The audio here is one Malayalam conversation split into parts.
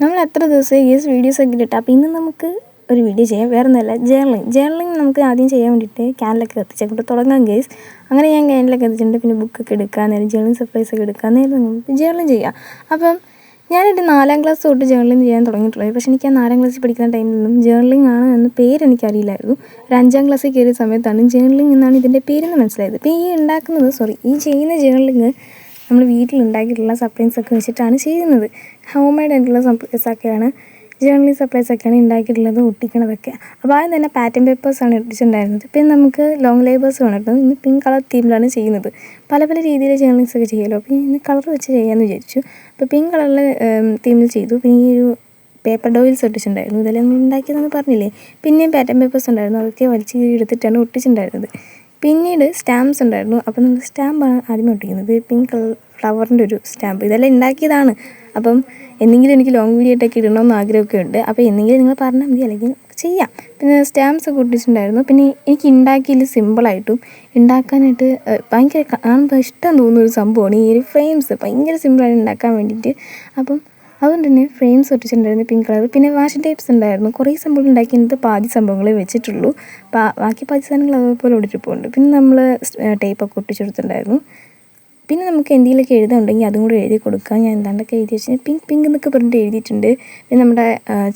നമ്മൾ എത്ര ദിവസമായി വീഡിയോസൊക്കെ ഇട്ടിട്ട്. അപ്പോൾ ഇന്ന് നമുക്ക് ഒരു വീഡിയോ ചെയ്യാം. വേറെ ഒന്നുമല്ല, ജേർണലിങ് നമുക്ക് ആദ്യം ചെയ്യാൻ വേണ്ടിയിട്ട് ക്യാൻഡിലൊക്കെ കത്തിച്ചേക്കൊണ്ട് തുടങ്ങാം ഗേസ്. അങ്ങനെ ഞാൻ ക്യാൻഡിലൊക്കെ കത്തിച്ചിട്ടുണ്ട്. പിന്നെ ബുക്കൊക്കെ എടുക്കാൻ നേരം, ജേർണലിങ് സപ്ലൈസൊക്കെ എടുക്കാൻ നേരം നമുക്ക് ജേർണലിങ് ചെയ്യാം. അപ്പം ഞാനൊരു 4ാം ക്ലാസ് തൊട്ട് ജേർണലിങ് ചെയ്യാൻ തുടങ്ങിയിട്ടുള്ളത്. പക്ഷേ എനിക്ക് ആ 4ാം ക്ലാസ്സിൽ പഠിക്കുന്ന ടൈമിലൊന്നും ജേർണലിങ് ആണ് എന്ന് പേരെനിക്കറിയില്ലായിരുന്നു. ഒരു 5ാം ക്ലാസ്സിൽ കയറിയ സമയത്താണ് ജേർണലിങ് എന്നാണ് ഇതിൻ്റെ പേരെന്ന് മനസ്സിലായത്. അപ്പോൾ ഈ ചെയ്യുന്ന ജേർണലിങ് നമ്മൾ വീട്ടിലുണ്ടാക്കിയിട്ടുള്ള സപ്ലൈസൊക്കെ വെച്ചിട്ടാണ് ചെയ്യുന്നത്. ഹോം മെയ്ഡ് ആയിട്ടുള്ള സപ്ലൈസൊക്കെയാണ്, ജേർണലിങ് സപ്ലൈസൊക്കെയാണ് ഉണ്ടാക്കിയിട്ടുള്ളത്, ഒട്ടിക്കണതൊക്കെ. അപ്പോൾ ആദ്യം തന്നെ പാറ്റേൺ പേപ്പേഴ്സാണ് ഒട്ടിച്ചിട്ടുണ്ടായിരുന്നത്. പിന്നെ നമുക്ക് ലോങ് ലേബേഴ്സ് വേണം. ഇന്ന് പിങ്ക് കളർ തീമിലാണ് ചെയ്യുന്നത്. പല രീതിയിൽ ജേർണലിങ്സൊക്കെ ചെയ്യുമല്ലോ. അപ്പോൾ ഇന്ന് കളർ വെച്ച് ചെയ്യാമെന്ന് വിചാരിച്ചു. അപ്പോൾ പിങ്ക് കളറിൽ തീമിൽ ചെയ്തു. പിന്നെ ഈ ഒരു പേപ്പർ ഡോയിൽസ് ഒട്ടിച്ചിട്ടുണ്ടായിരുന്നു. ഇതെല്ലാം നമ്മൾ ഉണ്ടാക്കിയതെന്ന് പറഞ്ഞില്ലേ. പിന്നെയും പാറ്റേൺ പേപ്പേഴ്സ് ഉണ്ടായിരുന്നു. അതൊക്കെ വലിച്ച് എടുത്തിട്ടാണ് ഒട്ടിച്ചിട്ടുണ്ടായിരുന്നത്. പിന്നീട് സ്റ്റാമ്പ്സ് ഉണ്ടായിരുന്നു. അപ്പോൾ നമ്മൾ സ്റ്റാമ്പാണ് ആദ്യമേ ഒട്ടിക്കുന്നത്. പിങ്ക് കളർ ഫ്ലവറിൻ്റെ ഒരു സ്റ്റാമ്പ്. ഇതെല്ലാം ഉണ്ടാക്കിയതാണ്. അപ്പം എന്തെങ്കിലും എനിക്ക് ലോങ് വീഡിയോ ആയിട്ടൊക്കെ ഇടണമെന്ന് ആഗ്രഹമൊക്കെ ഉണ്ട്. അപ്പോൾ എന്തെങ്കിലും നിങ്ങൾ പറഞ്ഞാൽ മതി, അല്ലെങ്കിൽ ചെയ്യാം. പിന്നെ സ്റ്റാമ്പ്സൊക്കെ ഒട്ടിച്ചിട്ടുണ്ടായിരുന്നു. പിന്നെ എനിക്ക് ഉണ്ടാക്കിയതിൽ സിമ്പിളായിട്ടും ഉണ്ടാക്കാനായിട്ട് ഭയങ്കര കാണുമ്പോൾ ഇഷ്ടം തോന്നുന്ന ഒരു സംഭവമാണ് ഈ ഒരു ഫ്രെയിംസ്. ഭയങ്കര സിമ്പിളാണ് ഉണ്ടാക്കാൻ വേണ്ടിയിട്ട്. അപ്പം അതുകൊണ്ട് തന്നെ ഫ്രെയിംസ് ഒട്ടിച്ചിട്ടുണ്ടായിരുന്നു പിങ്ക് കളർ. പിന്നെ വാഷ് ടേപ്സ് ഉണ്ടായിരുന്നു. കുറേ സംഭവങ്ങൾ ഉണ്ടാക്കിയത് പാതി സംഭവങ്ങളെ വെച്ചിട്ടുള്ളൂ. ബാക്കി പാതി സാധനങ്ങൾ അതുപോലെ ഒട്ടിച്ചിട്ടുണ്ട്. പിന്നെ നമ്മൾ ടേപ്പൊക്കെ ഒട്ടിച്ചെടുത്തിട്ടുണ്ടായിരുന്നു. പിന്നെ നമുക്ക് എന്തെങ്കിലുമൊക്കെ എഴുതാനുണ്ടെങ്കിൽ അതും കൂടെ എഴുതി കൊടുക്കാം. ഞാൻ എന്താണ്ടൊക്കെ എഴുതി വെച്ചാൽ പിങ്ക് എന്നൊക്കെ പറഞ്ഞിട്ട് എഴുതിയിട്ടുണ്ട്. പിന്നെ നമ്മുടെ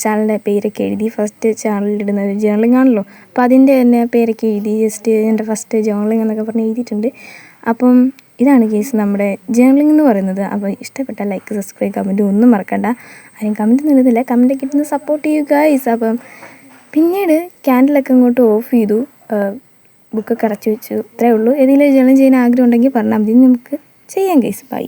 ചാനലിൻ്റെ പേരൊക്കെ എഴുതി. ഫസ്റ്റ് ചാനലിലിടുന്നത് ജേർണലിംഗ് ആണല്ലോ, അപ്പോൾ അതിൻ്റെ തന്നെ പേരൊക്കെ എഴുതി. ജസ്റ്റ് എൻ്റെ ഫസ്റ്റ് ജേർണലിംഗ് എന്നൊക്കെ പറഞ്ഞ് എഴുതിയിട്ടുണ്ട്. അപ്പം ഇതാണ് കേസ് നമ്മുടെ ജേർണലിംഗ് എന്ന് പറയുന്നത്. അപ്പോൾ ഇഷ്ടപ്പെട്ട ലൈക്ക്, സബ്സ്ക്രൈബ്, കമൻറ്റ് ഒന്നും മറക്കണ്ട. ആരും കമൻറ്റ് നൽകുന്നില്ല, കമൻറ്റൊക്കെ ഇട്ട് സപ്പോർട്ട് ചെയ്യുക ഗൈസ്. അപ്പം പിന്നീട് ക്യാൻഡിലൊക്കെ അങ്ങോട്ട് ഓഫ് ചെയ്തു, ബുക്കൊക്കെ അടച്ചു വെച്ചു. ഇത്രയേ ഉള്ളൂ. ഏതെങ്കിലും ജേർണൽ ചെയ്യാൻ ആഗ്രഹം ഉണ്ടെങ്കിൽ പറഞ്ഞാൽ മതി, നമുക്ക് ചെയ്യാം ഗൈസ്. ബൈ.